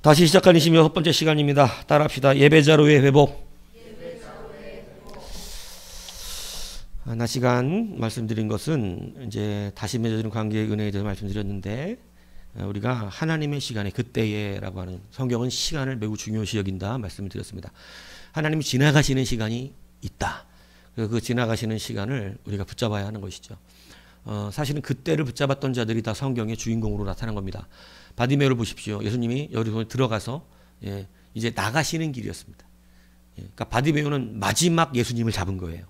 다시 시작하는 26번째 시간입니다. 따라합시다. 예배자로의 회복. 낮 시간 말씀드린 것은 이제 다시 맺어지는 관계의 은혜에 대해서 말씀드렸는데, 우리가 하나님의 시간에 그때에라고 하는, 성경은 시간을 매우 중요시 여긴다 말씀을 드렸습니다. 하나님이 지나가시는 시간이 있다. 그 지나가시는 시간을 우리가 붙잡아야 하는 것이죠. 사실은 그때를 붙잡았던 자들이 다 성경의 주인공으로 나타난 겁니다. 바디메오를 보십시오. 예수님이 여리고에 들어가서 이제 나가시는 길이었습니다. 그러니까 바디메오는 마지막 예수님을 잡은 거예요.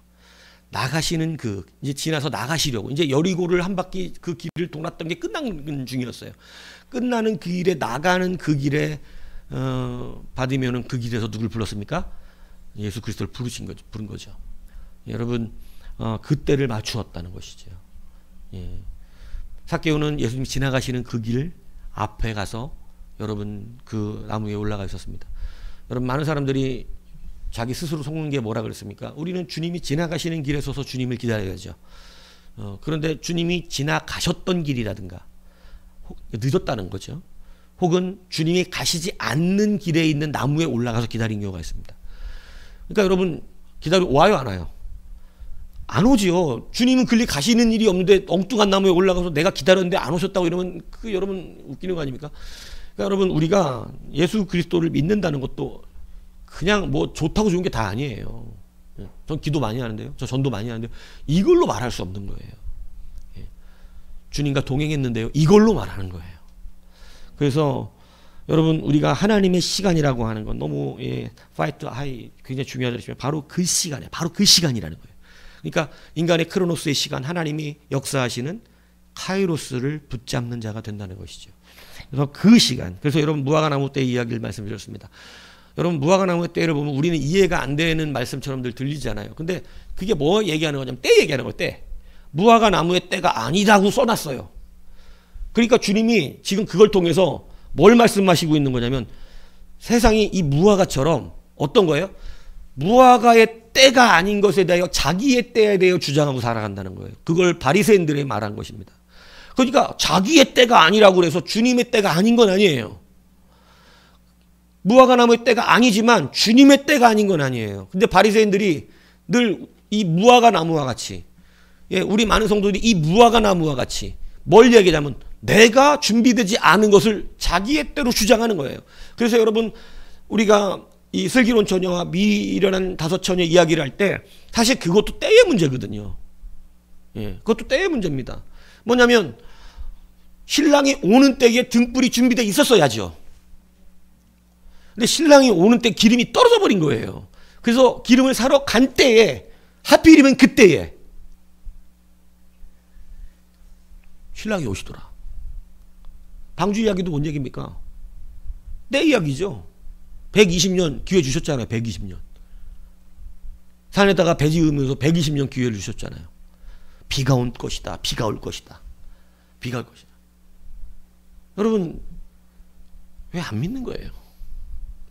나가시는 이제 지나서 나가시려고, 이제 여리고를 한 바퀴 그 길을 돌았던 게 끝나는 중이었어요. 끝나는 그 길에, 나가는 그 길에 바디메오는 그 길에서 누굴 불렀습니까? 예수 그리스도를 부른 거죠. 여러분, 그때를 맞추었다는 것이죠. 삭개오는 예수님이 지나가시는 그 길 앞에 가서 여러분 그 나무 위에 올라가 있었습니다. 여러분, 많은 사람들이 자기 스스로 속는 게 뭐라 그랬습니까? 우리는 주님이 지나가시는 길에 서서 주님을 기다려야죠. 그런데 주님이 지나가셨던 길이라든가 늦었다는 거죠. 혹은 주님이 가시지 않는 길에 있는 나무에 올라가서 기다린 경우가 있습니다. 그러니까 여러분, 와요 안 와요? 안 오지요. 주님은 글리 가시는 일이 없는데 엉뚱한 나무에 올라가서 내가 기다렸는데 안 오셨다고 이러면 여러분 웃기는 거 아닙니까? 그러니까 여러분, 우리가 예수 그리스도를 믿는다는 것도 그냥 뭐 좋다고 좋은 게 다 아니에요. 전 기도 많이 하는데요. 저 전도 많이 하는데요. 이걸로 말할 수 없는 거예요. 주님과 동행했는데요. 이걸로 말하는 거예요. 그래서 여러분, 우리가 하나님의 시간이라고 하는 건 너무 파이트 하이 굉장히 중요하지만 바로 그 시간이에요. 바로 그 시간이라는 거예요. 그러니까 인간의 크로노스의 시간, 하나님이 역사하시는 카이로스를 붙잡는 자가 된다는 것이죠. 그래서 그 시간, 그래서 여러분 무화과나무 때 이야기를 말씀드렸습니다. 여러분, 무화과나무 때를 보면 우리는 이해가 안 되는 말씀처럼 늘 들리잖아요. 근데 그게 뭐 얘기하는 거냐면 때 얘기하는 거예요. 때. 무화과나무의 때가 아니라고 써놨어요. 그러니까 주님이 지금 그걸 통해서 뭘 말씀하시고 있는 거냐면, 세상이 이 무화과처럼 어떤 거예요? 무화과의 때가 아닌 것에 대하여 자기의 때에 대해 주장하고 살아간다는 거예요. 그걸 바리새인들이 말한 것입니다. 그러니까 자기의 때가 아니라고 그래서 주님의 때가 아닌 건 아니에요. 무화과나무의 때가 아니지만 주님의 때가 아닌 건 아니에요. 근데 바리새인들이 늘 이 무화과나무와 같이, 우리 많은 성도들이 이 무화과나무와 같이 뭘 얘기하냐면 내가 준비되지 않은 것을 자기의 때로 주장하는 거예요. 그래서 여러분, 우리가 이 슬기로운 처녀와 미련한 다섯 처녀 이야기를 할 때 사실 그것도 때의 문제거든요. 그것도 때의 문제입니다. 뭐냐면 신랑이 오는 때에 등불이 준비되어 있었어야죠. 근데 신랑이 오는 때 기름이 떨어져 버린 거예요. 그래서 기름을 사러 간 때에, 하필이면 그때에 신랑이 오시더라. 방주 이야기도 뭔 얘기입니까? 때 이야기죠. 120년 기회 주셨잖아요. 120년. 산에다가 배 지으면서 120년 기회를 주셨잖아요. 비가 올 것이다. 비가 올 것이다. 비가 올 것이다. 여러분, 왜 안 믿는 거예요?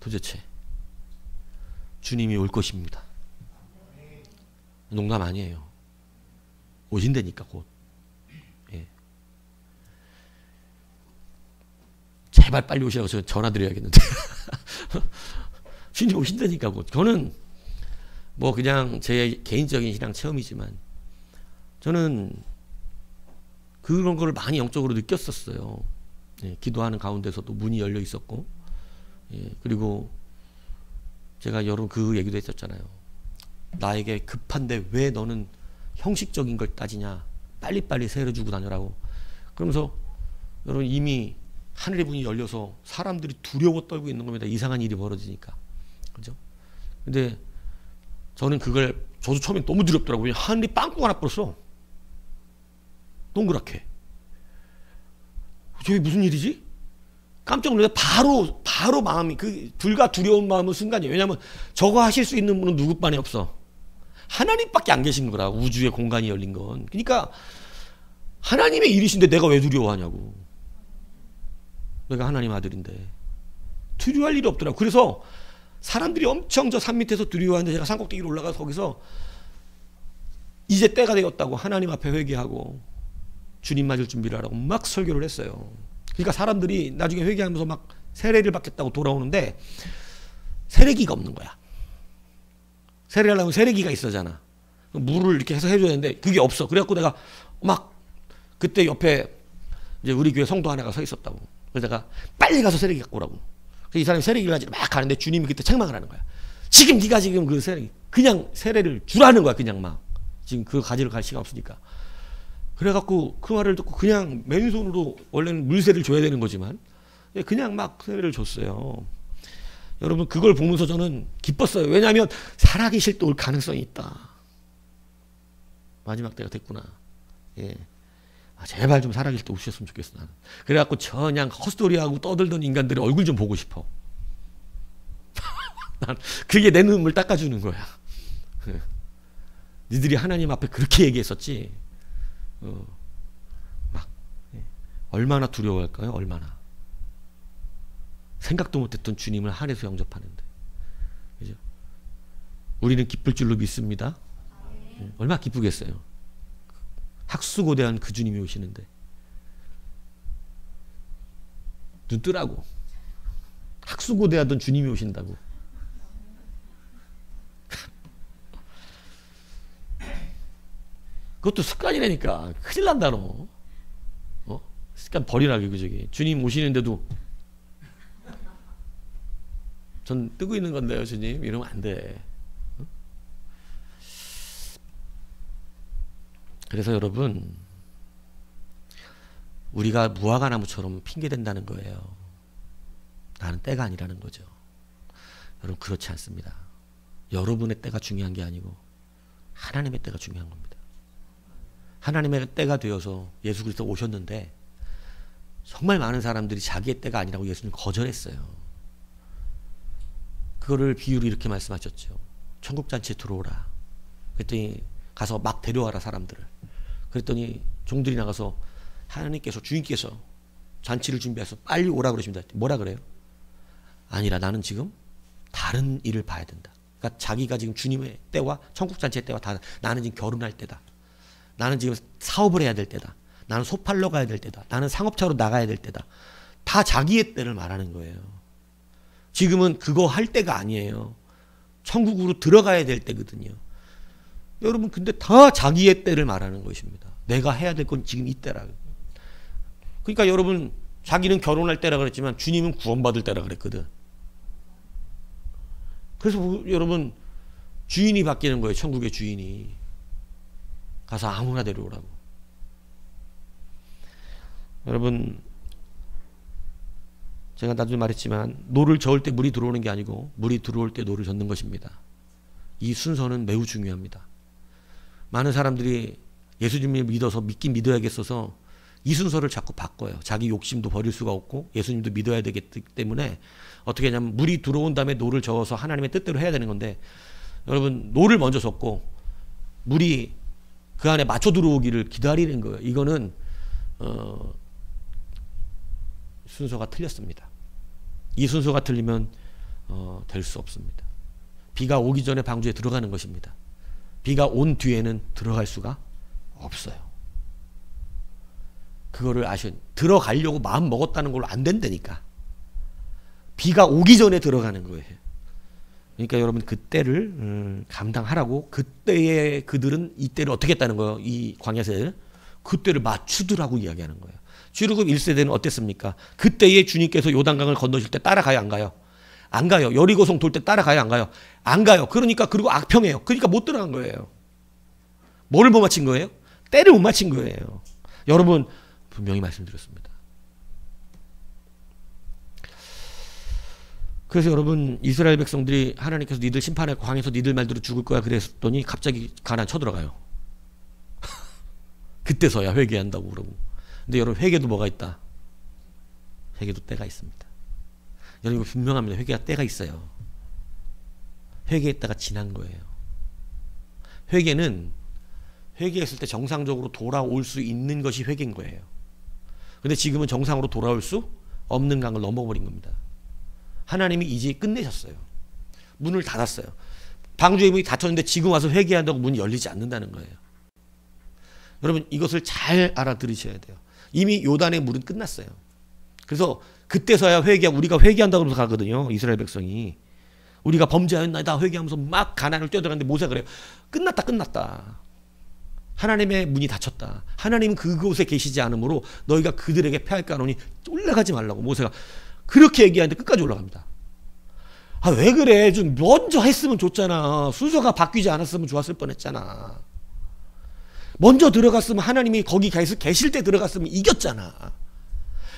도대체. 주님이 올 것입니다. 농담 아니에요. 오신다니까 곧. 제발 빨리 오시라고 저 전화 드려야겠는데. 주님 오신다니까 곧. 저는 뭐 그냥 제 개인적인 신앙 체험이지만 저는 그런 걸 많이 영적으로 느꼈었어요. 기도하는 가운데서도 문이 열려 있었고, 그리고 제가 여러분 그 얘기도 했었잖아요. 나에게 급한데 왜 너는 형식적인 걸 따지냐. 빨리빨리 세례 주고 다녀라고. 그러면서 여러분, 이미 하늘의 문이 열려서 사람들이 두려워 떨고 있는 겁니다. 이상한 일이 벌어지니까. 그죠? 근데 저는 저도 처음에 너무 두렵더라고요. 하늘이 빵꾸가 나버렸어. 동그랗게. 저게 무슨 일이지? 깜짝 놀라서 바로 마음이, 불과 두려운 마음은 순간이에요. 왜냐하면 저거 하실 수 있는 분은 누구뿐이 없어. 하나님밖에 안 계신 거라. 우주의 공간이 열린 건. 그러니까 하나님의 일이신데 내가 왜 두려워하냐고. 내가 하나님 아들인데. 두려워할 일이 없더라고. 그래서 사람들이 엄청 저 산 밑에서 두려워하는데 제가 산꼭대기로 올라가서 거기서 이제 때가 되었다고 하나님 앞에 회개하고 주님 맞을 준비를 하라고 막 설교를 했어요. 그러니까 사람들이 나중에 회개하면서 막 세례를 받겠다고 돌아오는데 세례기가 없는 거야. 세례를 하려면 세례기가 있어잖아. 물을 이렇게 해서 해줘야 되는데 그게 없어. 그래갖고 내가 막 그때 옆에 이제 우리 교회 성도 하나가 서 있었다고. 그래서 내가 빨리 가서 세례기 갖고 오라고. 그래서 이 사람이 세례기를 가지고 막 가는데 주님이 그때 책망을 하는 거야. 지금 네가 지금 그 세례기 그냥 세례를 주라는 거야. 그냥 막 지금 그 가지러 갈 시간 없으니까. 그래갖고 그 말을 듣고 그냥 맨손으로 원래는 물세를 줘야 되는 거지만 그냥 막 세례를 줬어요. 여러분 그걸 보면서 저는 기뻤어요. 왜냐하면 살아계실 때 올 가능성이 있다. 마지막 때가 됐구나. 예. 제발 좀 살아계실 때 오셨으면 좋겠어 나는. 그래갖고 그냥 헛소리하고 떠들던 인간들의 얼굴 좀 보고 싶어. 난 그게 내 눈물 닦아주는 거야. 니들이 하나님 앞에 그렇게 얘기했었지. 막 얼마나 두려워할까요? 얼마나. 생각도 못했던 주님을 하늘에서 영접하는데. 그죠? 우리는 기쁠 줄로 믿습니다. 얼마나 기쁘겠어요. 학수고대한 그 주님이 오시는데. 눈 뜨라고. 학수고대하던 주님이 오신다고. 그것도 습관이라니까. 큰일 난다 너. 습관 버리라고 그저기. 주님 오시는데도 전 뜨고 있는 건데요 주님. 이러면 안 돼. 그래서 여러분 우리가 무화과나무처럼 핑계댄다는 거예요. 나는 때가 아니라는 거죠. 여러분 그렇지 않습니다. 여러분의 때가 중요한 게 아니고 하나님의 때가 중요한 겁니다. 하나님의 때가 되어서 예수 그리스도 오셨는데 정말 많은 사람들이 자기의 때가 아니라고 예수님 거절했어요. 그거를 비유로 이렇게 말씀하셨죠. 천국잔치에 들어오라. 그랬더니 가서 막 데려와라 사람들을. 그랬더니 종들이 나가서 하나님께서 주인께서 잔치를 준비해서 빨리 오라 그러십니다. 뭐라 그래요? 아니라 나는 지금 다른 일을 봐야 된다. 그러니까 자기가 지금 주님의 때와 천국잔치의 때와 다 나는 지금 결혼할 때다. 나는 지금 사업을 해야 될 때다. 나는 소 팔러 가야 될 때다. 나는 상업차로 나가야 될 때다. 다 자기의 때를 말하는 거예요. 지금은 그거 할 때가 아니에요. 천국으로 들어가야 될 때거든요. 여러분 근데 다 자기의 때를 말하는 것입니다. 내가 해야 될 건 지금 이때라. 그러니까 여러분 자기는 결혼할 때라 그랬지만 주님은 구원받을 때라 그랬거든. 그래서 여러분 주인이 바뀌는 거예요. 천국의 주인이. 가서 아무나 데려오라고. 여러분 제가 나중에 말했지만 노를 저을 때 물이 들어오는 게 아니고 물이 들어올 때 노를 젓는 것입니다. 이 순서는 매우 중요합니다. 많은 사람들이 예수님을 믿어서 믿긴 믿어야겠어서 이 순서를 자꾸 바꿔요. 자기 욕심도 버릴 수가 없고 예수님도 믿어야 되기 때문에 어떻게 하냐면 물이 들어온 다음에 노를 저어서 하나님의 뜻대로 해야 되는 건데 여러분 노를 먼저 젓고 물이 그 안에 맞춰 들어오기를 기다리는 거예요. 이거는 순서가 틀렸습니다. 이 순서가 틀리면 될 수 없습니다. 비가 오기 전에 방주에 들어가는 것입니다. 비가 온 뒤에는 들어갈 수가 없어요. 그거를 들어가려고 마음 먹었다는 걸로 안 된다니까. 비가 오기 전에 들어가는 거예요. 그러니까 여러분 그 때를 감당하라고 그때에 그들은 이 때를 어떻게 했다는 거예요. 이 광야세대는 그 때를 맞추더라고 이야기하는 거예요. 출애굽 1세대는 어땠습니까? 그때에 주님께서 요단강을 건너실 때 따라가요 안 가요? 안 가요. 여리고성 돌 때 따라가요 안 가요? 안 가요. 그러니까 그리고 악평해요. 그러니까 못 들어간 거예요. 뭐를 못 맞힌 거예요? 때를 못 맞힌 거예요. 여러분 분명히 말씀드렸습니다. 그래서 여러분 이스라엘 백성들이 하나님께서 니들 심판할 광에서 니들 말대로 죽을 거야 그랬더니 갑자기 가나안 쳐들어가요. 그때서야 회개한다고 그러고. 근데 여러분 회개도 뭐가 있다? 회개도 때가 있습니다. 여러분 이거 분명합니다. 회개가 때가 있어요. 회개했다가 지난 거예요. 회개는 회개했을 때 정상적으로 돌아올 수 있는 것이 회개인 거예요. 근데 지금은 정상으로 돌아올 수 없는 강을 넘어버린 겁니다. 하나님이 이제 끝내셨어요. 문을 닫았어요. 방주의 문이 닫혔는데 지금 와서 회개한다고 문이 열리지 않는다는 거예요. 여러분 이것을 잘 알아들으셔야 돼요. 이미 요단의 물은 끝났어요. 그래서 그때서야 우리가 회개한다고 그러면서 가거든요. 이스라엘 백성이. 우리가 범죄하였나이다 회개하면서 막 가나안을 뛰어들어갔는데 모세가 그래요. 끝났다. 하나님의 문이 닫혔다. 하나님은 그곳에 계시지 않으므로 너희가 그들에게 패할까 하노니 올라가지 말라고 모세가 그렇게 얘기하는데 끝까지 올라갑니다. 아, 왜 그래? 좀 먼저 했으면 좋잖아. 순서가 바뀌지 않았으면 좋았을 뻔했잖아. 먼저 들어갔으면 하나님이 거기 계실 때 들어갔으면 이겼잖아.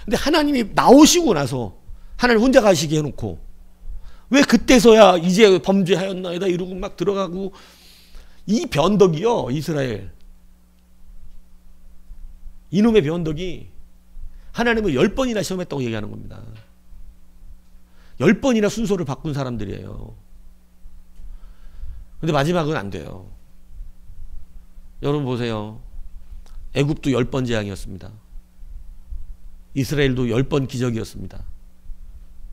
근데 하나님이 나오시고 나서 하나님 혼자 가시게 해놓고 왜 그때서야 이제 범죄하였나이다 이러고 막 들어가고 이 변덕이요. 이스라엘 이놈의 변덕이 하나님을 10번이나 시험했다고 얘기하는 겁니다. 10번이나 순서를 바꾼 사람들이에요. 근데 마지막은 안 돼요. 여러분 보세요. 애굽도 10번 재앙이었습니다. 이스라엘도 10번 기적이었습니다.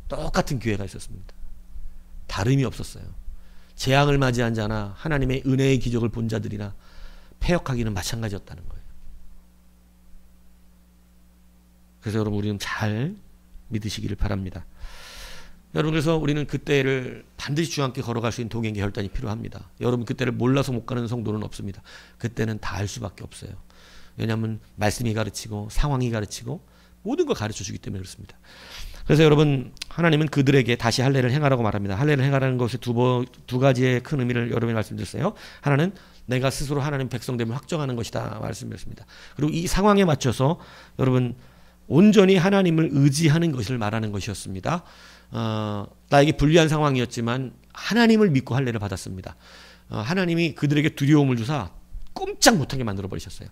똑같은 기회가 있었습니다. 다름이 없었어요. 재앙을 맞이한 자나 하나님의 은혜의 기적을 본 자들이나 패역하기는 마찬가지였다는 거예요. 그래서 여러분 우리는 잘 믿으시기를 바랍니다. 여러분 그래서 우리는 그때를 반드시 주와 함께 걸어갈 수 있는 동행 결단이 필요합니다. 여러분 그때를 몰라서 못 가는 성도는 없습니다. 그때는 다 알 수밖에 없어요. 왜냐하면 말씀이 가르치고 상황이 가르치고 모든 걸 가르쳐 주기 때문에 그렇습니다. 그래서 여러분 하나님은 그들에게 다시 할례를 행하라고 말합니다. 할례를 행하라는 것이 두 가지의 큰 의미를 여러분이 말씀드렸어요. 하나는 내가 스스로 하나님 백성됨을 확정하는 것이다 말씀드렸습니다. 그리고 이 상황에 맞춰서 여러분 온전히 하나님을 의지하는 것을 말하는 것이었습니다. 나에게 불리한 상황이었지만 하나님을 믿고 할례를 받았습니다. 하나님이 그들에게 두려움을 주사 꼼짝 못하게 만들어 버리셨어요.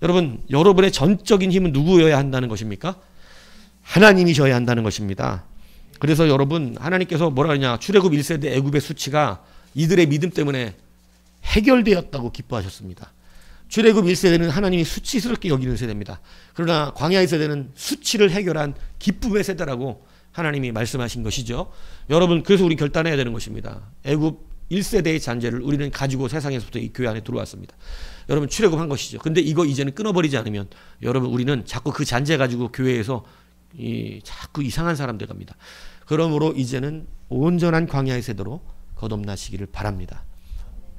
여러분 여러분의 전적인 힘은 누구여야 한다는 것입니까? 하나님이셔야 한다는 것입니다. 그래서 여러분 하나님께서 뭐라 그러냐 출애굽 1세대 애굽의 수치가 이들의 믿음 때문에 해결되었다고 기뻐하셨습니다. 출애굽 1세대는 하나님이 수치스럽게 여기는 세대입니다. 그러나 광야의 세대는 수치를 해결한 기쁨의 세대라고 하나님이 말씀하신 것이죠. 여러분 그래서 우리 결단해야 되는 것입니다. 애굽 1세대의 잔재를 우리는 가지고 세상에서부터 이 교회 안에 들어왔습니다. 여러분 출애굽한 것이죠. 근데 이거 이제는 끊어버리지 않으면 여러분 우리는 자꾸 그 잔재 가지고 교회에서 자꾸 이상한 사람들 갑니다. 그러므로 이제는 온전한 광야의 세대로 거듭나시기를 바랍니다.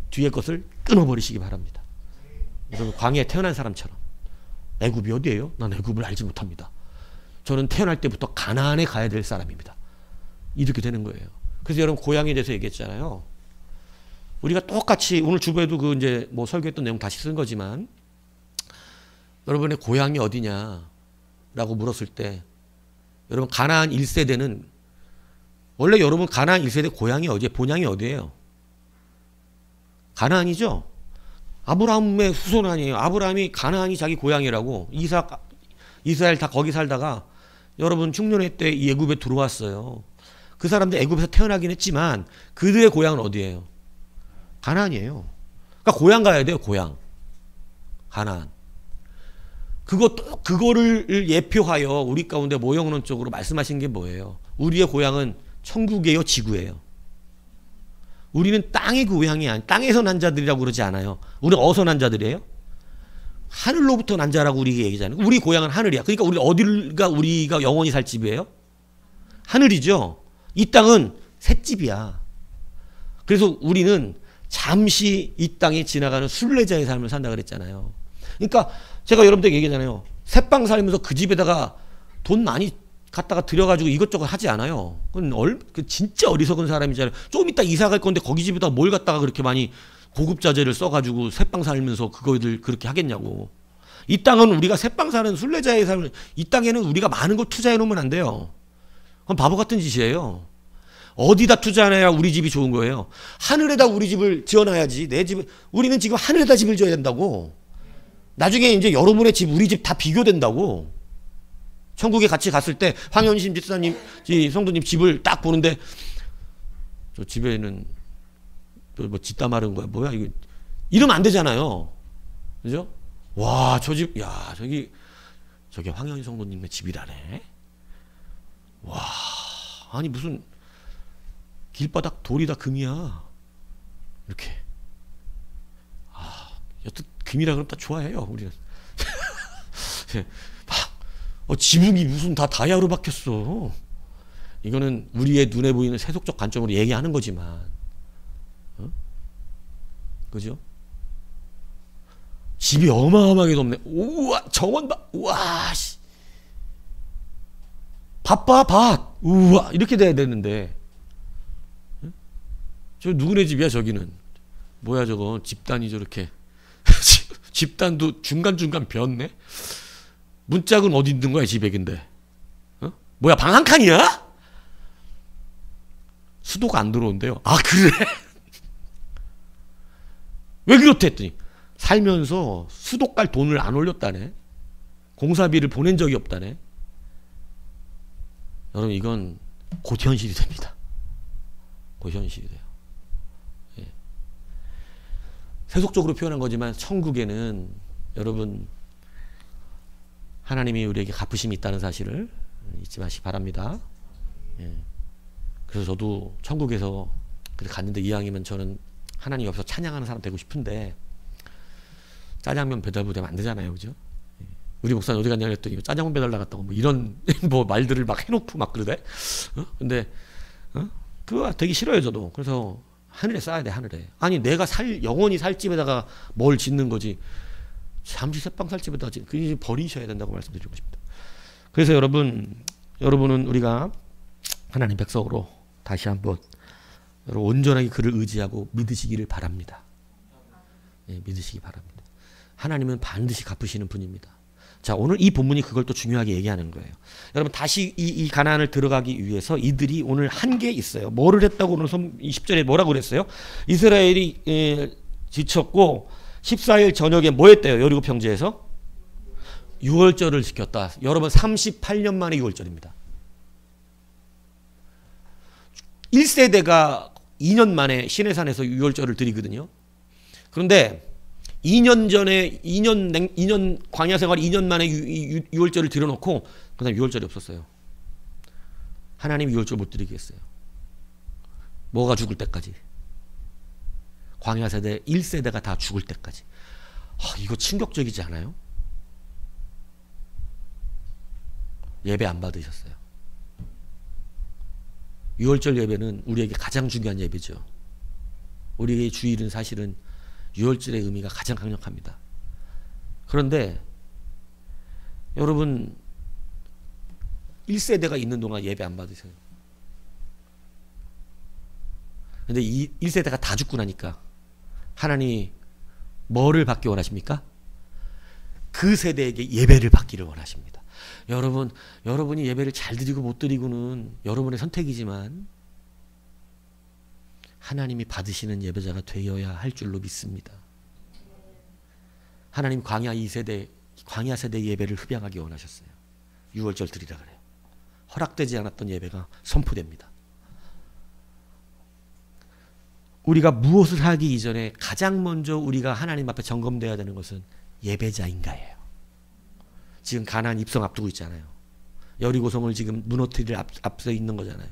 뒤에 것을 끊어버리시기 바랍니다. 여러분 광야에 태어난 사람처럼 애굽이 어디예요? 난 애굽을 알지 못합니다. 저는 태어날 때부터 가나안에 가야 될 사람입니다. 이렇게 되는 거예요. 그래서 여러분 고향에 대해서 얘기했잖아요. 우리가 똑같이 오늘 주부에도 그 이제 뭐 설교했던 내용 다시 쓴 거지만 여러분의 고향이 어디냐라고 물었을 때 여러분 가나안 1세대는 원래 여러분 가나안 1세대 고향이 어디에 본향이 어디예요? 가나안이죠. 아브라함의 후손 아니에요. 아브라함이 가나안이 자기 고향이라고 이스라엘 다 거기 살다가 여러분 충년회 때 애굽에 들어왔어요. 그 사람들 애굽에서 태어나긴 했지만 그들의 고향은 어디예요? 가나안이에요. 그러니까 고향 가야 돼요. 고향. 가나안. 그거를 예표하여 우리 가운데 모형론적으로 말씀하신 게 뭐예요? 우리의 고향은 천국이에요, 지구예요? 우리는 땅의 고향이 아니, 땅에서 난 자들이라고 그러지 않아요. 우리는 어디서 난 자들이에요? 하늘로부터 난 자라고 우리 얘기잖아요. 우리 고향은 하늘이야. 그러니까 우리가 영원히 살 집이에요? 하늘이죠. 이 땅은 셋집이야. 그래서 우리는 잠시 이 땅에 지나가는 순례자의 삶을 산다 그랬잖아요. 그러니까 제가 여러분들에게 얘기하잖아요. 새빵 살면서 그 집에다가 돈 많이 갖다가 들여가지고 이것저것 하지 않아요. 그건 진짜 어리석은 사람이잖아요. 조금 이따 이사 갈 건데 거기 집에다 뭘 갖다가 그렇게 많이 고급 자재를 써가지고 새빵 살면서 그거들 그렇게 하겠냐고. 이 땅은 우리가 새빵 사는 순례자의 삶을, 이 땅에는 우리가 많은 걸 투자해 놓으면 안 돼요. 그건 바보 같은 짓이에요. 어디다 투자해야 우리 집이 좋은 거예요? 하늘에다 우리 집을 지어놔야지. 내 집을, 우리는 지금 하늘에다 집을 지어야 된다고. 나중에 이제 여러분의 집, 우리 집 다 비교된다고. 천국에 같이 갔을 때 황현심 집사님, 성도님 집을 딱 보는데 저 집에는 뭐 짓다 마른 거야. 뭐야 이거. 이러면 안 되잖아요. 그죠? 와, 저 집, 야, 저게 황현심 성도님의 집이라네. 와, 아니 무슨 길바닥 돌이 다 금이야. 이렇게. 여튼 금이라 그러면 다 좋아해요, 우리는. 지붕이 무슨 다 다이아로 박혔어. 이거는 우리의 눈에 보이는 세속적 관점으로 얘기하는 거지만, 그죠? 집이 어마어마하게 높네. 우와, 정원 봐. 우와, 씨. 밭 봐, 밭. 우와, 이렇게 돼야 되는데. 저 누구네 집이야, 저기는? 뭐야, 저거. 집단이 저렇게. 집단도 중간중간 변네? 문짝은 어디 있는 거야, 집에, 근데? 뭐야, 방 한 칸이야? 수도가 안 들어온대요. 아, 그래? 왜 그렇대 했더니 살면서 수도 깔 돈을 안 올렸다네. 공사비를 보낸 적이 없다네. 여러분, 이건 곧 현실이 됩니다. 곧 현실이 돼요. 예. 세속적으로 표현한 거지만 천국에는 여러분 하나님이 우리에게 갚으심이 있다는 사실을 잊지 마시기 바랍니다. 예. 그래서 저도 천국에서 갔는데 이왕이면 저는 하나님 옆에서 찬양하는 사람 되고 싶은데 짜장면 배달부 되면 안 되잖아요, 그죠? 우리 목사님 어디 갔냐 그랬더니 짜장면 배달 나갔다고 뭐 이런 뭐 말들을 막 해놓고 막 그러대. 근데 그거 되게 싫어요, 저도. 그래서 하늘에 쌓아야 돼, 하늘에. 아니 내가 영원히 살 집에다가 뭘 짓는 거지. 잠시 새빵 살 집에다가 그 버리셔야 된다고 말씀드리고 싶다. 그래서 여러분은 우리가 하나님 백성으로 다시 한번 여러분 온전하게 그를 의지하고 믿으시기를 바랍니다. 예, 믿으시기 바랍니다. 하나님은 반드시 갚으시는 분입니다. 자, 오늘 이 본문이 그걸 또 중요하게 얘기하는 거예요. 여러분 다시 이 가나안을 들어가기 위해서 이들이 오늘 한 게 있어요. 뭐를 했다고 오늘 20절에 뭐라고 그랬어요? 이스라엘이 지쳤고 14일 저녁에 뭐 했대요? 여리고 평지에서 유월절을 지켰다. 여러분 38년 만에 유월절입니다. 1세대가 2년 만에 시내산에서 유월절을 드리거든요. 그런데 2년 전에 2년 광야 생활 2년 만에 유월절을 드려놓고 그다음 유월절이 없었어요. 하나님이 유월절 못 드리게 했어요. 뭐가 죽을 때까지. 광야 세대 1세대가 다 죽을 때까지. 이거 충격적이지 않아요? 예배 안 받으셨어요. 유월절 예배는 우리에게 가장 중요한 예배죠. 우리의 주일은 사실은 유월절의 의미가 가장 강력합니다. 그런데 여러분 1세대가 있는 동안 예배 안 받으세요. 근데 이 1세대가 다 죽고 나니까 하나님이 뭐를 받기 원하십니까? 그 세대에게 예배를 받기를 원하십니다. 여러분이 예배를 잘 드리고 못 드리고는 여러분의 선택이지만 하나님이 받으시는 예배자가 되어야 할 줄로 믿습니다. 하나님 광야 세대 예배를 흡양하기 원하셨어요. 유월절 드리라 그래요. 허락되지 않았던 예배가 선포됩니다. 우리가 무엇을 하기 이전에 가장 먼저 우리가 하나님 앞에 점검돼야 되는 것은 예배자인가예요. 지금 가나안 입성 앞두고 있잖아요. 여리고성을 지금 무너뜨릴 앞서 있는 거잖아요.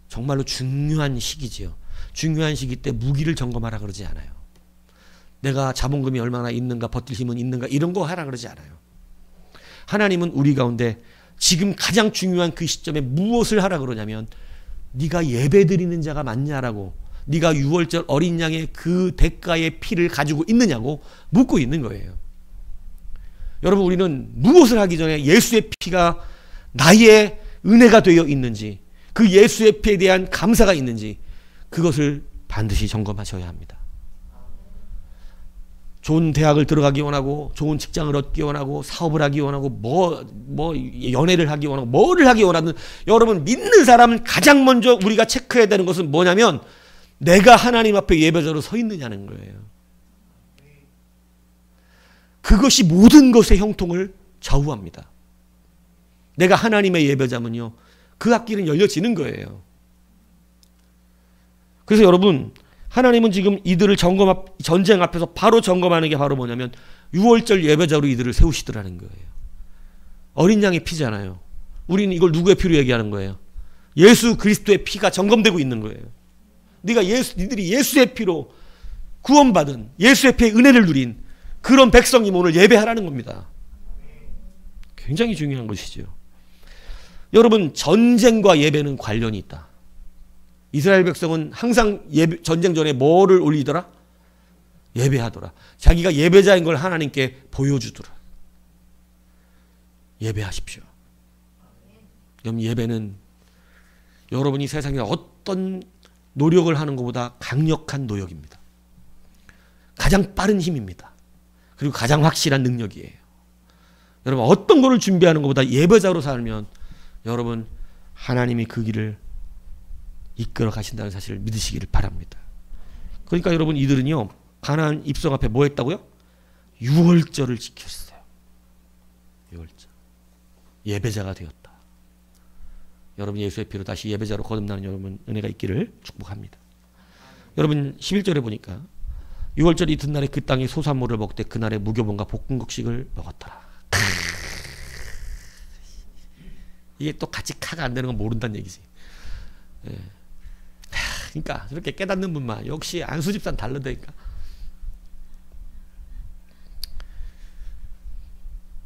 정말로 중요한 시기지요. 중요한 시기 때 무기를 점검하라 그러지 않아요. 내가 자본금이 얼마나 있는가, 버틸 힘은 있는가 이런 거 하라 그러지 않아요. 하나님은 우리 가운데 지금 가장 중요한 그 시점에 무엇을 하라 그러냐면 네가 예배드리는 자가 맞냐라고, 네가 유월절 어린 양의 그 대가의 피를 가지고 있느냐고 묻고 있는 거예요. 여러분 우리는 무엇을 하기 전에 예수의 피가 나의 은혜가 되어 있는지, 그 예수의 피에 대한 감사가 있는지 그것을 반드시 점검하셔야 합니다. 좋은 대학을 들어가기 원하고 좋은 직장을 얻기 원하고 사업을 하기 원하고 뭐 연애를 하기 원하고 뭐를 하기 원하든 여러분 믿는 사람은 가장 먼저 우리가 체크해야 되는 것은 뭐냐면 내가 하나님 앞에 예배자로 서 있느냐는 거예요. 그것이 모든 것의 형통을 좌우합니다. 내가 하나님의 예배자면요 그 앞길은 열려지는 거예요. 그래서 여러분 하나님은 지금 이들을 전쟁 앞에서 바로 점검하는 게 바로 뭐냐면 유월절 예배자로 이들을 세우시더라는 거예요. 어린 양의 피잖아요. 우리는 이걸 누구의 피로 얘기하는 거예요? 예수 그리스도의 피가 점검되고 있는 거예요. 니들이 예수의 피로 구원받은 예수의 피의 은혜를 누린 그런 백성이 오늘 예배하라는 겁니다. 굉장히 중요한 것이죠. 여러분, 전쟁과 예배는 관련이 있다. 이스라엘 백성은 항상 전쟁 전에 뭐를 올리더라? 예배하더라. 자기가 예배자인 걸 하나님께 보여주더라. 예배하십시오. 그럼 예배는 여러분이 세상에 어떤 노력을 하는 것보다 강력한 노력입니다. 가장 빠른 힘입니다. 그리고 가장 확실한 능력이에요. 여러분, 어떤 것을 준비하는 것보다 예배자로 살면 여러분, 하나님이 그 길을 이끌어 가신다는 사실을 믿으시기를 바랍니다. 그러니까 여러분, 이들은요, 가나안 입성 앞에 뭐 했다고요? 유월절을 지켰어요. 유월절. 예배자가 되었다. 여러분, 예수의 피로 다시 예배자로 거듭나는 여러분 은혜가 있기를 축복합니다. 여러분, 11절에 보니까 6월절 이튿날에 그 땅에 소산물을 먹되 그날에 무교본과 볶음국식을 먹었더라. 이게 또 같이 카가 안 되는 건 모른다는 얘기지. 예. 그러니까 저렇게 깨닫는 분만 역시 안수 집사는 다르다니까.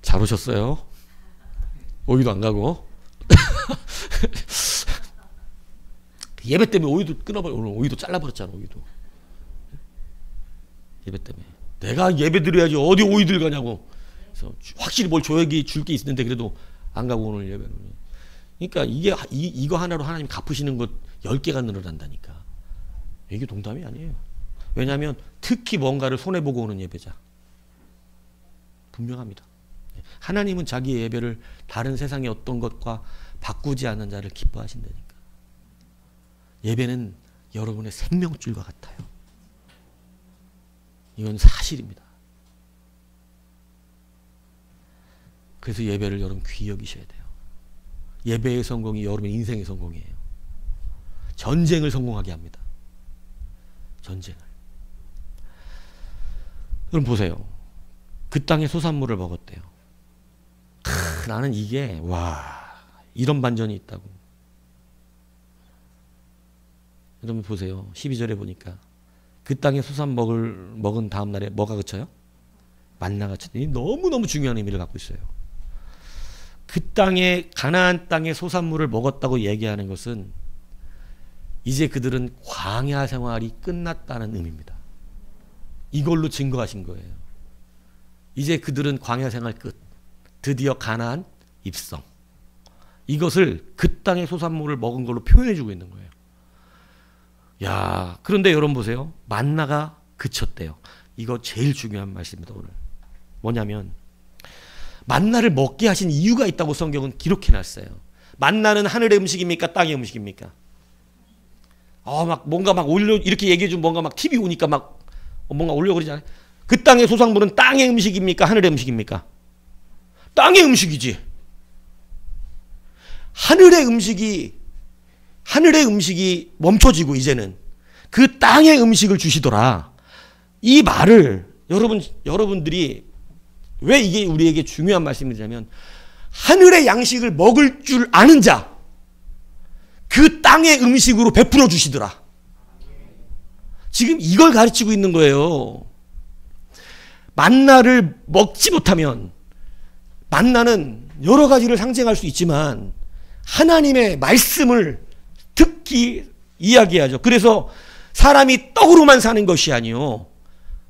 잘 오셨어요. 오이도 안 가고. 예배 때문에 오이도 끊어버려. 오늘 오이도 잘라버렸잖아. 오이도. 예배 때문에. 내가 예배 드려야지 어디 오이들 가냐고. 그래서 확실히 뭘 줘야지 줄 게 있는데 그래도 안 가고 오늘 예배를. 그러니까 이거 하나로 하나님 갚으시는 것 10개가 늘어난다니까. 이게 농담이 아니에요. 왜냐하면 특히 뭔가를 손해보고 오는 예배자. 분명합니다. 하나님은 자기의 예배를 다른 세상의 어떤 것과 바꾸지 않는 자를 기뻐하신다니까. 예배는 여러분의 생명줄과 같아요. 이건 사실입니다. 그래서 예배를 여러분 귀히 여기셔야 돼요. 예배의 성공이 여러분의 인생의 성공이에요. 전쟁을 성공하게 합니다. 전쟁을. 여러분 보세요. 그 땅의 소산물을 먹었대요. 나는 이게 이런 반전이 있다고. 여러분 보세요. 12절에 보니까 그 땅의 소산물을 먹은 다음 날에 뭐가 그쳐요? 만나가 그쳐요. 너무너무 중요한 의미를 갖고 있어요. 그 땅에 가나안 땅의 소산물을 먹었다고 얘기하는 것은 이제 그들은 광야 생활이 끝났다는 의미입니다. 이걸로 증거하신 거예요. 이제 그들은 광야 생활 끝. 드디어 가나안 입성. 이것을 그 땅의 소산물을 먹은 걸로 표현해 주고 있는 거예요. 야, 그런데 여러분 보세요. 만나가 그쳤대요. 이거 제일 중요한 말씀입니다, 오늘. 뭐냐면 만나를 먹게 하신 이유가 있다고 성경은 기록해 놨어요. 만나는 하늘의 음식입니까? 땅의 음식입니까? 뭔가 올려 이렇게 얘기해 주면 뭔가 TV 오니까 뭔가 올려 그러잖아요. 그 땅의 소산물은 땅의 음식입니까? 하늘의 음식입니까? 땅의 음식이지. 하늘의 음식이 멈춰지고 이제는 그 땅의 음식을 주시더라. 이 말을 여러분들이 왜 이게 우리에게 중요한 말씀이냐면 하늘의 양식을 먹을 줄 아는 자, 그 땅의 음식으로 베풀어 주시더라. 지금 이걸 가르치고 있는 거예요. 만나를 먹지 못하면, 만나는 여러 가지를 상징할 수 있지만 하나님의 말씀을 특히 이야기하죠. 그래서 사람이 떡으로만 사는 것이 아니요,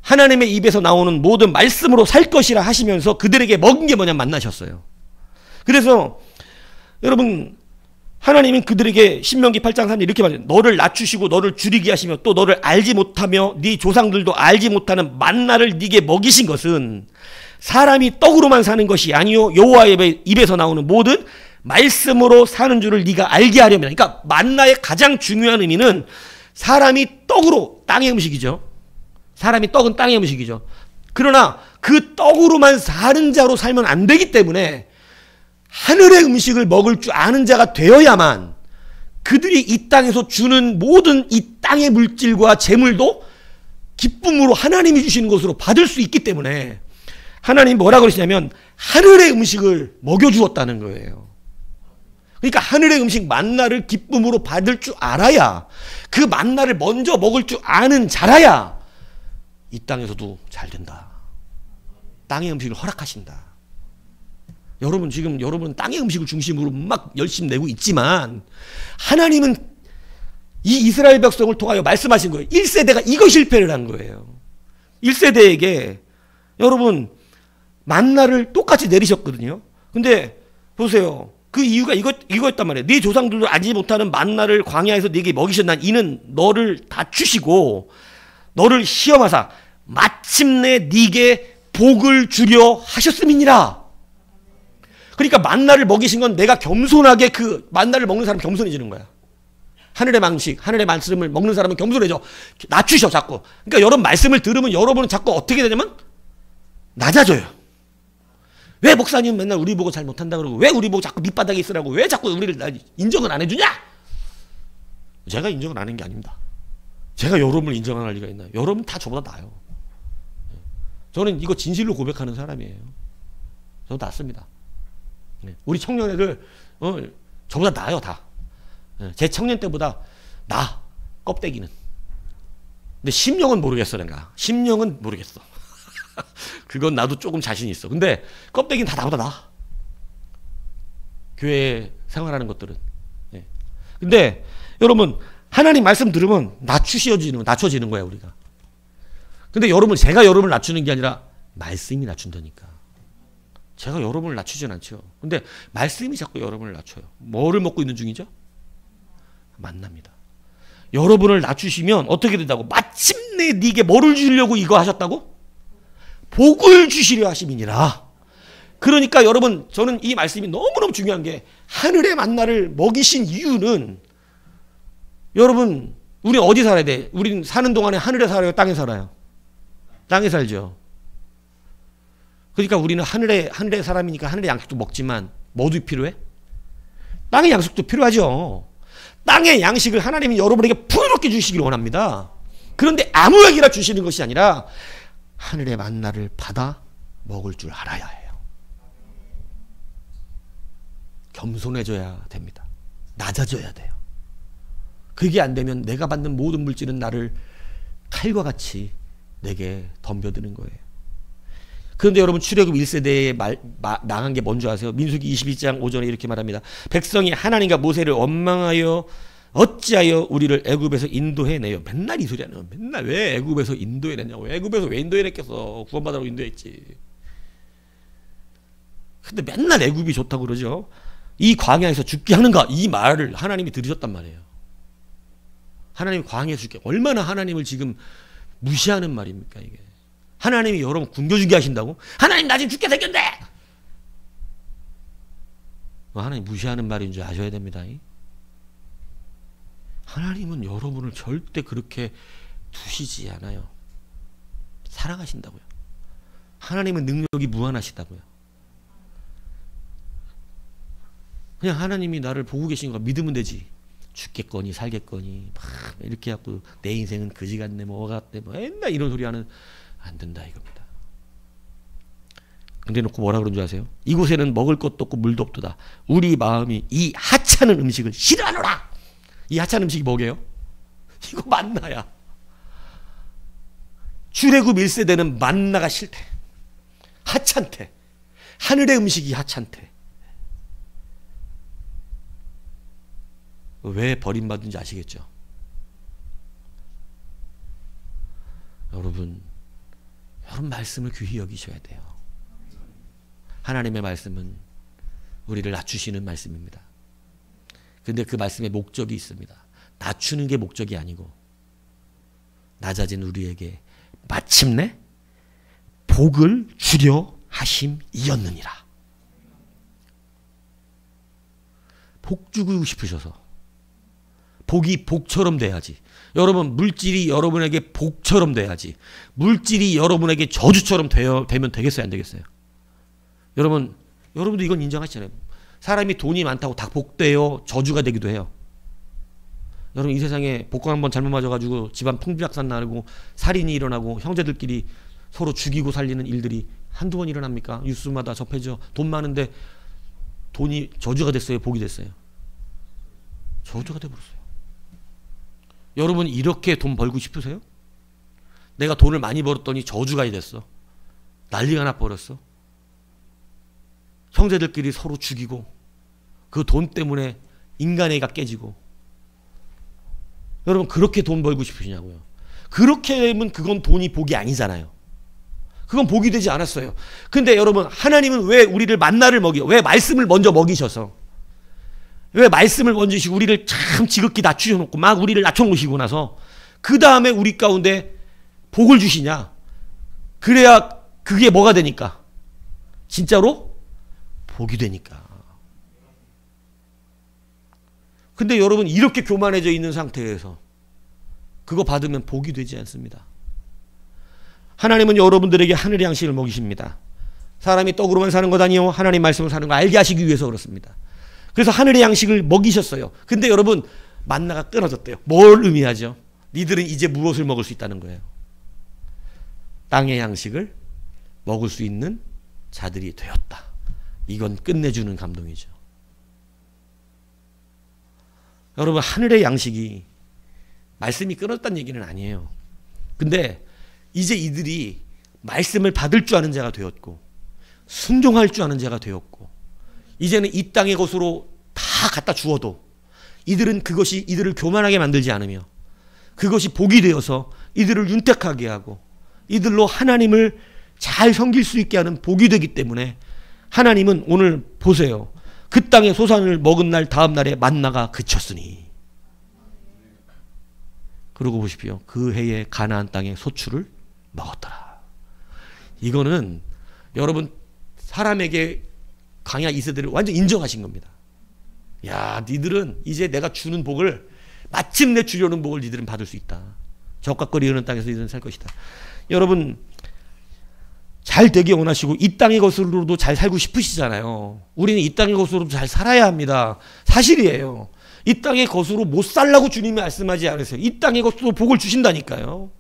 하나님의 입에서 나오는 모든 말씀으로 살 것이라 하시면서 그들에게 먹은 게 뭐냐? 만나셨어요. 그래서 여러분, 하나님은 그들에게 신명기 8장 3절 이렇게 말해요. 너를 낮추시고 너를 줄이게 하시며 또 너를 알지 못하며 네 조상들도 알지 못하는 만나를 네게 먹이신 것은 사람이 떡으로만 사는 것이 아니요 여호와의 입에서 나오는 모든 말씀으로 사는 줄을 네가 알게 하려면. 그러니까 만나의 가장 중요한 의미는 사람이 떡으로, 땅의 음식이죠. 사람이 떡은 땅의 음식이죠. 그러나 그 떡으로만 사는 자로 살면 안 되기 때문에 하늘의 음식을 먹을 줄 아는 자가 되어야만 그들이 이 땅에서 주는 모든 이 땅의 물질과 재물도 기쁨으로 하나님이 주시는 것으로 받을 수 있기 때문에 하나님이 뭐라고 그러시냐면 하늘의 음식을 먹여주었다는 거예요. 그러니까 하늘의 음식 만나를 기쁨으로 받을 줄 알아야, 그 만나를 먼저 먹을 줄 아는 자라야 이 땅에서도 잘 된다. 땅의 음식을 허락하신다. 여러분 지금 여러분 땅의 음식을 중심으로 막 열심히 내고 있지만 하나님은 이 이스라엘 백성을 통하여 말씀하신 거예요. 1세대가 이거 실패를 한 거예요. 1세대에게 여러분 만나를 똑같이 내리셨거든요. 근데 보세요. 그 이유가 이거였단 말이에요. 네 조상들도 알지 못하는 만나를 광야에서 네게 먹이셨나 이는 너를 다추시고 너를 시험하사 마침내 네게 복을 주려 하셨음이니라. 그러니까 만나를 먹이신 건 내가 겸손하게 그 만나를 먹는 사람 겸손해지는 거야. 하늘의 방식, 하늘의 말씀을 먹는 사람은 겸손해져. 낮추셔 자꾸. 그러니까 여러분 말씀을 들으면 여러분은 자꾸 어떻게 되냐면 낮아져요. 왜 목사님 맨날 우리 보고 잘 못한다 그러고 왜 우리 보고 자꾸 밑바닥에 있으라고 왜 자꾸 우리를 인정을 안 해주냐? 제가 인정을 안 하는 게 아닙니다. 제가 여러분을 인정 안 할 리가 있나요? 여러분 다 저보다 나아요. 저는 이거 진실로 고백하는 사람이에요. 저도 낫습니다. 우리 청년애들 저보다 나아요 다. 제 청년 때보다 나 껍데기는. 근데 심령은 모르겠어 내가. 심령은 모르겠어. 그건 나도 조금 자신 있어. 근데 껍데기는 다 나보다 나아. 교회 생활하는 것들은. 근데 여러분 하나님 말씀 들으면 낮춰지는 거야 우리가. 근데 여러분 제가 여러분을 낮추는 게 아니라 말씀이 낮춘다니까. 제가 여러분을 낮추진 않죠. 근데 말씀이 자꾸 여러분을 낮춰요. 뭐를 먹고 있는 중이죠? 만납니다. 여러분을 낮추시면 어떻게 된다고? 마침내 네게 뭐를 주려고 이거 하셨다고? 복을 주시려 하심이니라. 그러니까 여러분 저는 이 말씀이 너무너무 중요한 게 하늘의 만나를 먹이신 이유는 여러분 우리 어디 살아야 돼? 우리는 사는 동안에 하늘에 살아요? 땅에 살아요? 땅에 살죠. 그러니까 우리는 하늘의 사람이니까 하늘의 양식도 먹지만 뭐도 필요해? 땅의 양식도 필요하죠. 땅의 양식을 하나님이 여러분에게 풍요롭게 주시길 원합니다. 그런데 아무에게나 주시는 것이 아니라 하늘의 만나를 받아 먹을 줄 알아야 해요. 겸손해져야 됩니다. 낮아져야 돼요. 그게 안 되면 내가 받는 모든 물질은 나를 칼과 같이 내게 덤벼드는 거예요. 그런데 여러분 출애굽 1세대에 나간 게 뭔지 아세요? 민수기 22장 5절에 이렇게 말합니다. 백성이 하나님과 모세를 원망하여 어찌하여 우리를 애굽에서 인도해내요. 맨날 이 소리 하네요. 맨날 왜 애굽에서 인도해냈냐고. 애굽에서 왜 인도해냈겠어. 구원받으라고 인도했지. 근데 맨날 애굽이 좋다고 그러죠. 이 광야에서 죽게 하는가? 이 말을 하나님이 들으셨단 말이에요. 하나님이 광야에서 죽게. 얼마나 하나님을 지금 무시하는 말입니까 이게. 하나님이 여러분 굶겨주게 하신다고? 하나님 나 지금 죽게 생겼네! 하나님 무시하는 말인 줄 아셔야 됩니다. 하나님은 여러분을 절대 그렇게 두시지 않아요. 사랑하신다고요. 하나님은 능력이 무한하시다고요. 그냥 하나님이 나를 보고 계신 거 믿으면 되지. 죽겠거니 살겠거니 막 이렇게 하고 내 인생은 그지 같네 뭐 같네 뭐 맨날 이런 소리 하는 안 된다 이겁니다. 근데 놓고 뭐라 그런 줄 아세요? 이곳에는 먹을 것도 없고 물도 없도다. 우리 마음이 이 하찮은 음식을 싫어하노라. 이 하찮은 음식이 뭐게요? 이거 만나야. 출애굽 1세대는 만나가 싫대. 하찮대. 하늘의 음식이 하찮대. 왜 버림받은지 아시겠죠? 여러분 말씀을 귀히 여기셔야 돼요. 하나님의 말씀은 우리를 낮추시는 말씀입니다. 근데 그 말씀에 목적이 있습니다. 낮추는 게 목적이 아니고 낮아진 우리에게 마침내 복을 주려 하심이었느니라. 복 주고 싶으셔서 복이 복처럼 돼야지. 여러분 물질이 여러분에게 복처럼 돼야지. 물질이 여러분에게 저주처럼 되면 되겠어요? 안 되겠어요? 여러분도 이건 인정하시잖아요. 사람이 돈이 많다고 다 복되어 저주가 되기도 해요. 여러분 이 세상에 복권 한번 잘못 맞아가지고 집안 풍비박산 나고 살인이 일어나고 형제들끼리 서로 죽이고 살리는 일들이 한두 번 일어납니까? 뉴스마다 접해져. 돈 많은데 돈이 저주가 됐어요? 복이 됐어요? 저주가 돼버렸어요. 여러분 이렇게 돈 벌고 싶으세요? 내가 돈을 많이 벌었더니 저주가 됐어. 난리가 나버렸어. 형제들끼리 서로 죽이고 그 돈 때문에 인간애가 깨지고. 여러분 그렇게 돈 벌고 싶으시냐고요? 그렇게 되면 그건 돈이 복이 아니잖아요. 그건 복이 되지 않았어요. 근데 여러분 하나님은 왜 우리를 만나를 먹여? 왜 말씀을 먼저 먹이셔서, 왜 말씀을 먼저 주시고 우리를 참 지극히 낮추셔놓고 막 우리를 낮춰놓으시고 나서 그 다음에 우리 가운데 복을 주시냐? 그래야 그게 뭐가 되니까? 진짜로 복이 되니까. 근데 여러분 이렇게 교만해져 있는 상태에서 그거 받으면 복이 되지 않습니다. 하나님은 여러분들에게 하늘의 양식을 먹이십니다. 사람이 떡으로만 사는 것 아니요 하나님 말씀을 사는 거 알게 하시기 위해서 그렇습니다. 그래서 하늘의 양식을 먹이셨어요. 근데 여러분 만나가 끊어졌대요. 뭘 의미하죠? 니들은 이제 무엇을 먹을 수 있다는 거예요? 땅의 양식을 먹을 수 있는 자들이 되었다. 이건 끝내주는 감동이죠. 여러분 하늘의 양식이 말씀이 끊었다는 얘기는 아니에요. 근데 이제 이들이 말씀을 받을 줄 아는 자가 되었고 순종할 줄 아는 자가 되었고 이제는 이 땅의 것으로 다 갖다 주어도 이들은 그것이 이들을 교만하게 만들지 않으며 그것이 복이 되어서 이들을 윤택하게 하고 이들로 하나님을 잘 섬길 수 있게 하는 복이 되기 때문에 하나님은 오늘 보세요. 그 땅의 소산을 먹은 날 다음 날에 만나가 그쳤으니. 그러고 보십시오. 그 해에 가나안 땅의 소출을 먹었더라. 이거는 여러분 사람에게 광야 이세대를 완전 인정하신 겁니다. 야, 니들은 이제 내가 주는 복을 마침내 주려는 복을 니들은 받을 수 있다. 적각거리 흐르는 땅에서 니들은 살 것이다. 여러분 잘 되게 원하시고 이 땅의 것으로도 잘 살고 싶으시잖아요. 우리는 이 땅의 것으로도 잘 살아야 합니다. 사실이에요. 이 땅의 것으로 못 살라고 주님이 말씀하지 않으세요. 이 땅의 것으로 복을 주신다니까요.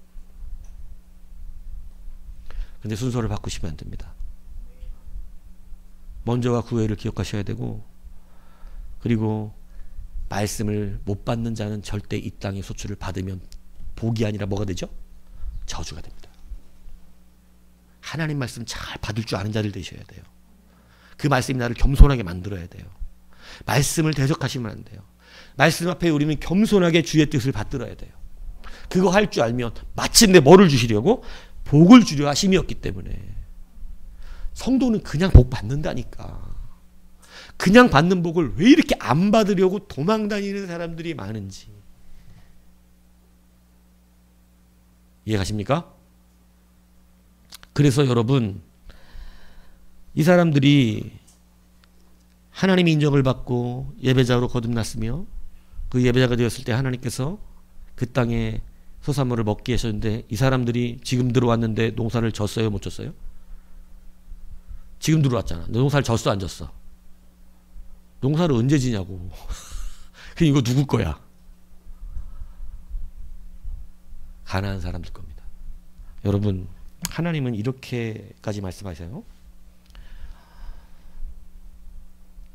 근데 순서를 바꾸시면 안 됩니다. 먼저와 그 후회를 기억하셔야 되고 그리고 말씀을 못 받는 자는 절대 이 땅의 소출을 받으면 복이 아니라 뭐가 되죠? 저주가 됩니다. 하나님 말씀 잘 받을 줄 아는 자들 되셔야 돼요. 그 말씀이 나를 겸손하게 만들어야 돼요. 말씀을 대적하시면 안 돼요. 말씀 앞에 우리는 겸손하게 주의 뜻을 받들어야 돼요. 그거 할 줄 알면 마침내 뭐를 주시려고? 복을 주려 하심이었기 때문에. 성도는 그냥 복 받는다니까. 그냥 받는 복을 왜 이렇게 안 받으려고 도망다니는 사람들이 많은지 이해가십니까? 그래서 여러분 이 사람들이 하나님의 인정을 받고 예배자로 거듭났으며 그 예배자가 되었을 때 하나님께서 그 땅에 소산물을 먹게 하셨는데 이 사람들이 지금 들어왔는데 농사를 졌어요? 못 졌어요? 지금 들어왔잖아. 농사를 졌어 안 졌어? 농사를 언제 지냐고. 이거 누구 거야? 가난한 사람들 겁니다. 여러분 하나님은 이렇게까지 말씀하세요.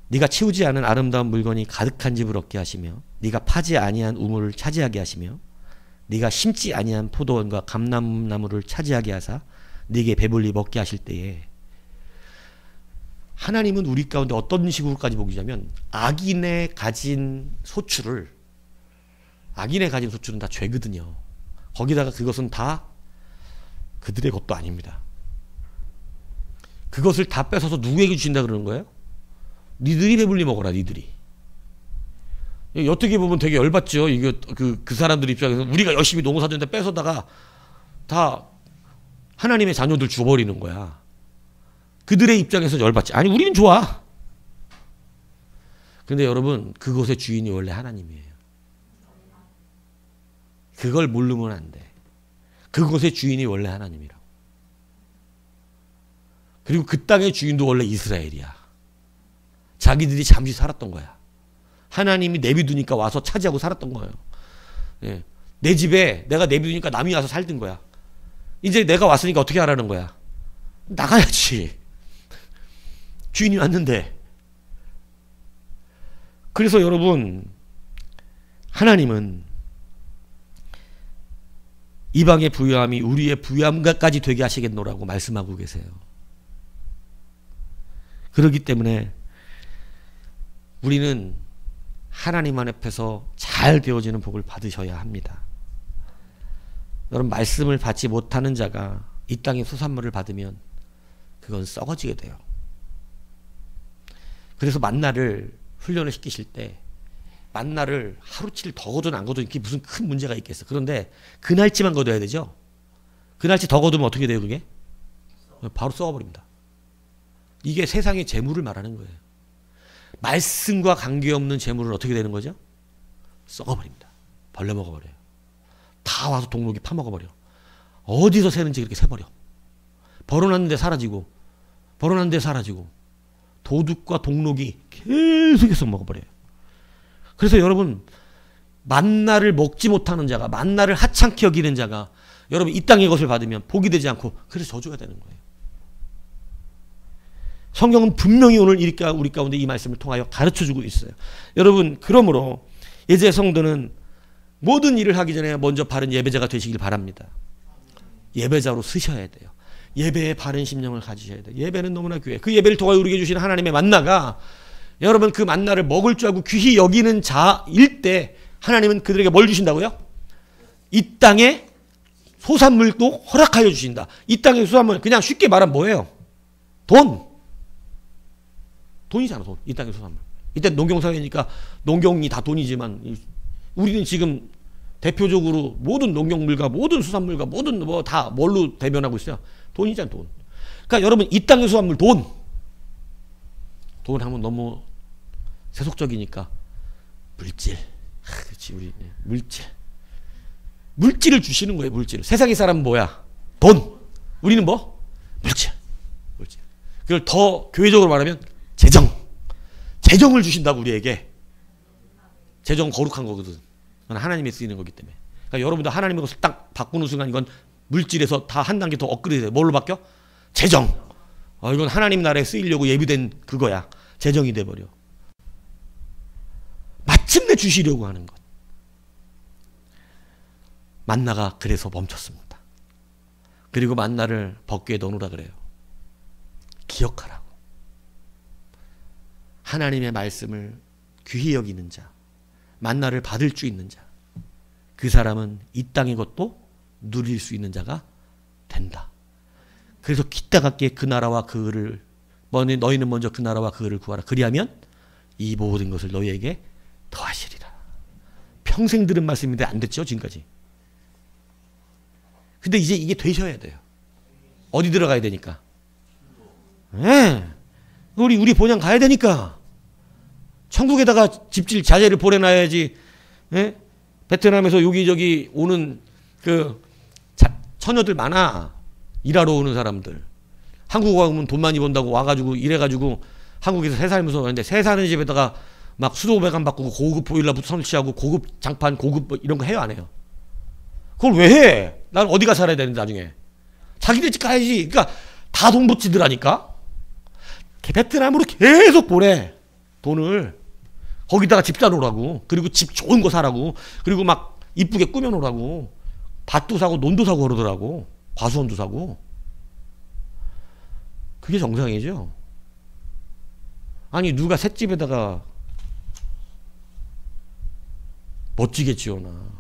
네가 치우지 않은 아름다운 물건이 가득한 집을 얻게 하시며 네가 파지 아니한 우물을 차지하게 하시며 네가 심지 아니한 포도원과 감람나무를 차지하게 하사 네게 배불리 먹게 하실 때에 하나님은 우리 가운데 어떤 식으로까지 먹이냐면 악인의 가진 소출은 다 죄거든요. 거기다가 그것은 다 그들의 것도 아닙니다. 그것을 다 뺏어서 누구에게 주신다 그러는 거예요? 니들이 배불리 먹어라, 니들이. 어떻게 보면 되게 열받죠. 이거 그 사람들 입장에서 우리가 열심히 농사짓는데 뺏어다가 다 하나님의 자녀들 줘버리는 거야. 그들의 입장에서 열받지. 아니 우리는 좋아. 근데 여러분 그것의 주인이 원래 하나님이에요. 그걸 모르면 안 돼. 그것의 주인이 원래 하나님이라고. 그리고 그 땅의 주인도 원래 이스라엘이야. 자기들이 잠시 살았던 거야. 하나님이 내비두니까 와서 차지하고 살았던 거예요. 예. 내 집에 내가 내비두니까 남이 와서 살던 거야. 이제 내가 왔으니까 어떻게 하라는 거야? 나가야지. 주인이 왔는데. 그래서 여러분 하나님은 이방의 부유함이 우리의 부유함까지 되게 하시겠노라고 말씀하고 계세요. 그렇기 때문에 우리는 하나님 앞에서 잘 배워지는 복을 받으셔야 합니다. 여러분, 말씀을 받지 못하는 자가 이 땅의 수산물을 받으면 그건 썩어지게 돼요. 그래서 만나를 훈련을 시키실 때 만나를 하루치를 더 거두든 안 거두든 이게 무슨 큰 문제가 있겠어. 그런데 그날치만 거둬야 되죠. 그날치 더 거두면 어떻게 돼요 그게? 바로 썩어버립니다. 이게 세상의 재물을 말하는 거예요. 말씀과 관계없는 재물은 어떻게 되는 거죠? 썩어버립니다. 벌레 먹어버려요. 다 와서 동록이 파먹어버려. 어디서 새는지 그렇게 새버려. 벌어놨는데 사라지고 벌어놨는데 사라지고 도둑과 동록이 계속해서 먹어버려요. 그래서 여러분, 만나를 먹지 못하는 자가, 만나를 하찮게 여기는 자가 여러분 이 땅의 것을 받으면 복이 되지 않고 그래서 저주가 되는 거예요. 성경은 분명히 오늘 우리 가운데 이 말씀을 통하여 가르쳐주고 있어요. 여러분, 그러므로 예제 성도는 모든 일을 하기 전에 먼저 바른 예배자가 되시길 바랍니다. 예배자로 쓰셔야 돼요. 예배에 바른 심령을 가지셔야 돼요. 예배는 너무나 귀해요. 그 예배를 통하여 우리에게 주시는 하나님의 만나가 여러분 그 만나를 먹을 줄 알고 귀히 여기는 자일 때 하나님은 그들에게 뭘 주신다고요? 이 땅의 소산물도 허락하여 주신다. 이 땅의 소산물, 그냥 쉽게 말하면 뭐예요? 돈이잖아, 돈. 이 땅의 소산물. 이때 농경사회니까 농경이 다 돈이지만 우리는 지금 대표적으로 모든 농경물과 모든 수산물과 모든 뭐 다 뭘로 대변하고 있어요? 돈이잖아, 돈. 그러니까 여러분 이 땅의 수산물 돈 하면 너무 세속적이니까 물질. 그렇지, 우리 물질을 주시는 거예요. 물질. 세상의 사람은 뭐야? 돈. 우리는 뭐? 물질. 그걸 더 교회적으로 말하면 재정을 주신다고 우리에게. 재정 거룩한 거거든. 그건 하나님이 쓰이는 거기 때문에. 그러니까 여러분도 하나님의 것을 딱 바꾸는 순간 이건 물질에서 다 한 단계 더 업그레이드 돼요. 뭘로 바뀌어? 재정. 이건 하나님 나라에 쓰이려고 예비된 그거야. 재정이 돼버려. 마침내 주시려고 하는 것. 만나가 그래서 멈췄습니다. 그리고 만나를 법궤에 넣어놓으라 그래요. 기억하라고. 하나님의 말씀을 귀히 여기는 자, 만나를 받을 수 있는 자, 그 사람은 이 땅의 것도 누릴 수 있는 자가 된다. 그래서 기다갑게 그 나라와 그 의를, 너희는 먼저 그 나라와 그 의를 구하라. 그리하면 이 모든 것을 너희에게 더하시리라. 평생 들은 말씀인데 안 됐죠, 지금까지. 근데 이제 이게 되셔야 돼요. 어디 들어가야 되니까? 우리 본향 가야 되니까. 천국에다가 집질 자재를 보내놔야지. 베트남에서 여기저기 오는 그 처녀들 많아. 일하러 오는 사람들. 한국 와보면 돈 많이 번다고 와가지고 이래가지고 한국에서 새 살면서 근데 새 사는 집에다가 막 수도 배관 바꾸고 고급 보일러부터 설치하고 고급 장판 고급 뭐 이런 거 해요, 안 해요? 그걸 왜 해? 난 어디가 살아야 되는데 나중에. 자기네 집 가야지. 그러니까 다 돈복지들하니까. 베트남으로 계속 보내. 돈을. 거기다가 집 사놓으라고. 그리고 집 좋은 거 사라고. 그리고 막 이쁘게 꾸며놓으라고. 밭도 사고 논도 사고 그러더라고. 과수원도 사고. 그게 정상이죠. 아니 누가 셋집에다가 멋지게 지어놔.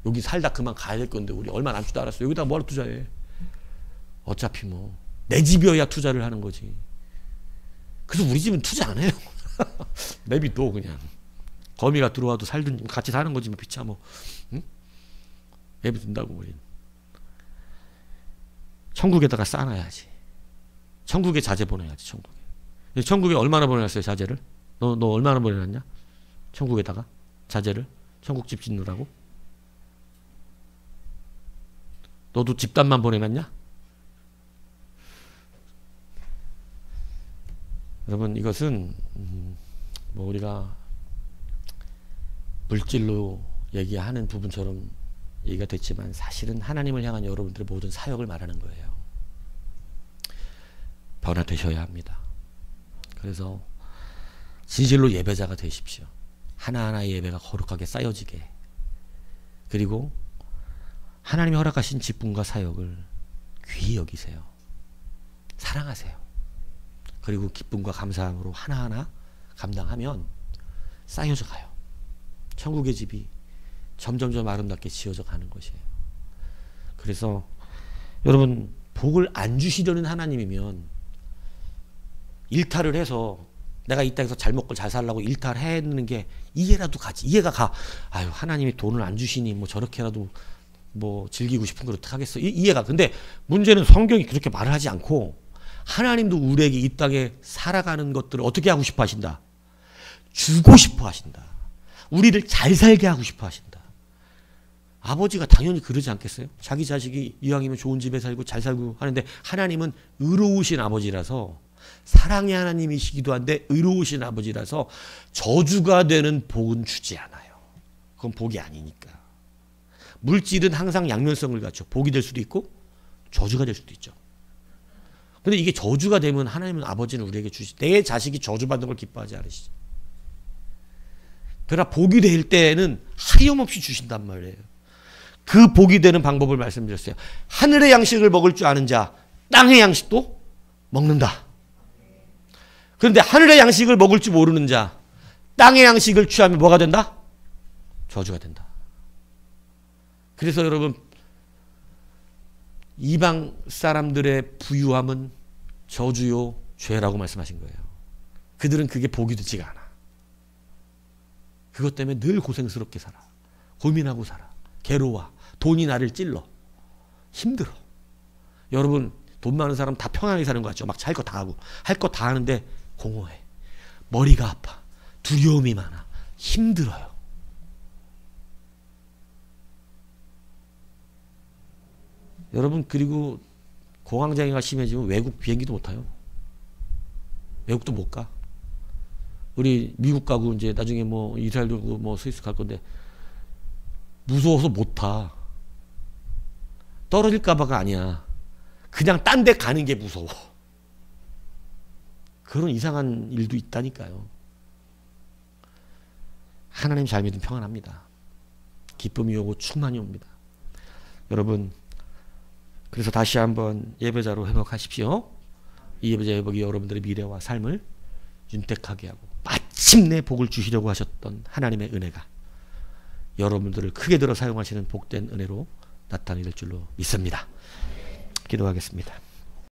여기 살다 그만 가야 될 건데 우리 얼마 남지도 않았어. 여기다가 뭐하러 투자해. 어차피 뭐 내 집이어야 투자를 하는 거지. 그래서 우리 집은 투자 안 해요. 내비둬 그냥. 거미가 들어와도 살든 같이 사는 거지 뭐 비차 뭐. 응? 내비둔다고 우린. 천국에다가 쌓아놔야지. 천국에 자재 보내야지. 천국에 얼마나 보내놨어요 자재를? 너 얼마나 보내놨냐? 천국에다가 자재를? 천국집 짓느라고? 너도 집단만 보내놨냐? 여러분 이것은 뭐 우리가 물질로 얘기하는 부분처럼 얘기가 됐지만 사실은 하나님을 향한 여러분들의 모든 사역을 말하는 거예요. 변화되셔야 합니다. 그래서 진실로 예배자가 되십시오. 하나하나의 예배가 거룩하게 쌓여지게. 그리고 하나님이 허락하신 직분과 사역을 귀히 여기세요. 사랑하세요. 그리고 기쁨과 감사함으로 하나하나 감당하면 쌓여져 가요. 천국의 집이 점점점 아름답게 지어져 가는 것이에요. 그래서 여러분, 복을 안 주시려는 하나님이면 일탈을 해서 내가 이 땅에서 잘 먹고 잘 살라고 일탈하는 게 이해라도 가지. 이해가 가. 아유, 하나님이 돈을 안 주시니 뭐 저렇게라도 뭐 즐기고 싶은 걸 어떻게 하겠어. 이해가. 근데 문제는 성경이 그렇게 말을 하지 않고 하나님도 우리에게 이 땅에 살아가는 것들을 어떻게 하고 싶어 하신다. 주고 싶어 하신다. 우리를 잘 살게 하고 싶어 하신다. 아버지가 당연히 그러지 않겠어요? 자기 자식이 이왕이면 좋은 집에 살고 잘 살고 하는데 하나님은 의로우신 아버지라서, 사랑의 하나님이시기도 한데 의로우신 아버지라서 저주가 되는 복은 주지 않아요. 그건 복이 아니니까. 물질은 항상 양면성을 갖죠. 복이 될 수도 있고 저주가 될 수도 있죠. 근데 이게 저주가 되면 하나님은, 아버지는 우리에게 주시, 내 자식이 저주받는 걸 기뻐하지 않으시죠. 그러나 복이 될 때는 하염없이 주신단 말이에요. 그 복이 되는 방법을 말씀드렸어요. 하늘의 양식을 먹을 줄 아는 자 땅의 양식도 먹는다. 그런데 하늘의 양식을 먹을 줄 모르는 자 땅의 양식을 취하면 뭐가 된다? 저주가 된다. 그래서 여러분, 이방 사람들의 부유함은 저주요 죄라고 말씀하신 거예요. 그들은 그게 복이 되지가 않아. 그것 때문에 늘 고생스럽게 살아. 고민하고 살아. 괴로워. 돈이 나를 찔러. 힘들어. 여러분, 돈 많은 사람 다 평안하게 사는 거 같죠? 막 할 거 다 하고. 할 거 다 하는데 공허해. 머리가 아파. 두려움이 많아. 힘들어요. 여러분, 그리고 공황장애가 심해지면 외국 비행기도 못 타요. 외국도 못 가. 우리 미국 가고 이제 나중에 뭐 이스라엘도 뭐 스위스 갈 건데 무서워서 못 타. 떨어질까봐가 아니야. 그냥 딴 데 가는 게 무서워. 그런 이상한 일도 있다니까요. 하나님 잘 믿으면 평안합니다. 기쁨이 오고 충만이 옵니다. 여러분, 그래서 다시 한번 예배자로 회복하십시오. 이 예배자 회복이 여러분들의 미래와 삶을 윤택하게 하고 마침내 복을 주시려고 하셨던 하나님의 은혜가 여러분들을 크게 들어 사용하시는 복된 은혜로 나타나게 될 줄로 믿습니다. 기도하겠습니다.